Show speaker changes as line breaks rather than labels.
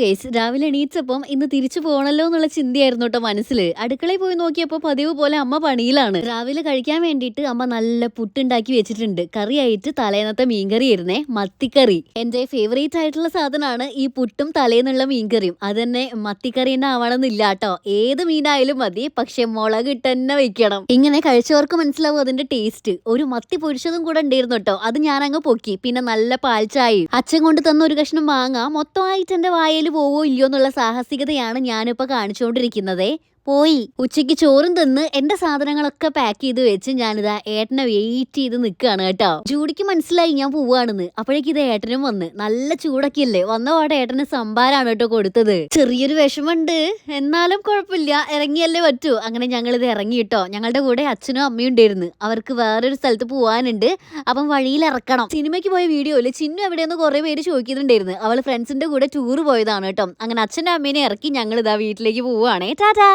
Guys, രാവിലെ എണീച്ചപ്പം ഇന്ന് തിരിച്ചു പോകണല്ലോ എന്നുള്ള ചിന്തയായിരുന്നു കേട്ടോ മനസ്സിൽ. അടുക്കളയിൽ പോയി നോക്കിയപ്പോൾ പതിവ് പോലെ അമ്മ പണിയിലാണ്. രാവിലെ കഴിക്കാൻ വേണ്ടിയിട്ട് അമ്മ നല്ല പുട്ടുണ്ടാക്കി വെച്ചിട്ടുണ്ട്. കറിയായിട്ട് തലേന്നത്തെ മീൻകറി ആയിരുന്നേ, മത്തിക്കറി. എന്റെ ഫേവറേറ്റ് ആയിട്ടുള്ള സാധനമാണ് ഈ പുട്ടും തലേന്നുള്ള മീൻകറിയും. അത് തന്നെ മത്തിക്കറി തന്നെ ആവണമെന്നില്ല കേട്ടോ, ഏത് മീനായാലും മതി, പക്ഷെ മുളക് ഇട്ട് തന്നെ വെക്കണം. ഇങ്ങനെ കഴിച്ചവർക്ക് മനസ്സിലാവും അതിന്റെ ടേസ്റ്റ്. ഒരു മത്തി പൊരിച്ചതും കൂടെ ഉണ്ടായിരുന്നു കേട്ടോ, അത് ഞാൻ അങ്ങ് പൊക്കി. പിന്നെ നല്ല പാൽച്ചായയും. അച്ഛൻ കൊണ്ട് തന്ന ഒരു കഷ്ണം മാങ്ങ മൊത്തമായിട്ട് എന്റെ വായയിൽ പോവോ ഇല്ലയോ എന്നുള്ള സാഹസികതയാണ് ഞാനിപ്പോ കാണിച്ചുകൊണ്ടിരിക്കുന്നത്. പോയി ഉച്ചയ്ക്ക് ചോറും തിന്ന് എന്റെ സാധനങ്ങളൊക്കെ പാക്ക് ചെയ്ത് വെച്ച് ഞാനിതാ ഏട്ടനെ വെയിറ്റ് ചെയ്ത് നിൽക്കുകയാണ് കേട്ടോ. ജൂഡിക്ക് മനസ്സിലായി ഞാൻ പോവാണെന്ന്. അപ്പോഴേക്ക് ഇത് ഏട്ടനും വന്ന്. നല്ല ചൂടൊക്കെ അല്ലേ, വന്ന പാടെ ഏട്ടന് സംഭാരാണ് കേട്ടോ കൊടുത്തത്. ചെറിയൊരു വിഷമുണ്ട്, എന്നാലും കുഴപ്പമില്ല, ഇറങ്ങിയല്ലേ പറ്റൂ. അങ്ങനെ ഞങ്ങളിത് ഇറങ്ങി കേട്ടോ. ഞങ്ങളുടെ കൂടെ അച്ഛനും അമ്മയും ഉണ്ടായിരുന്നു. അവർക്ക് വേറൊരു സ്ഥലത്ത് പോവാനുണ്ട്, അപ്പം വഴിയിൽ ഇറക്കണം. സിനിമയ്ക്ക് പോയ വീഡിയോയില് ചിന്നു എവിടെയെന്ന് കുറെ പേര് ചോദിക്കുന്നുണ്ടായിരുന്നു. അവൾ ഫ്രണ്ട്സിന്റെ കൂടെ ടൂർ പോയതാണ് കേട്ടോ. അങ്ങനെ അച്ഛൻ്റെ അമ്മേനെ ഇറക്കി ഞങ്ങൾ ഇതാ വീട്ടിലേക്ക് പോവുകയാണേ. ടാറ്റാ.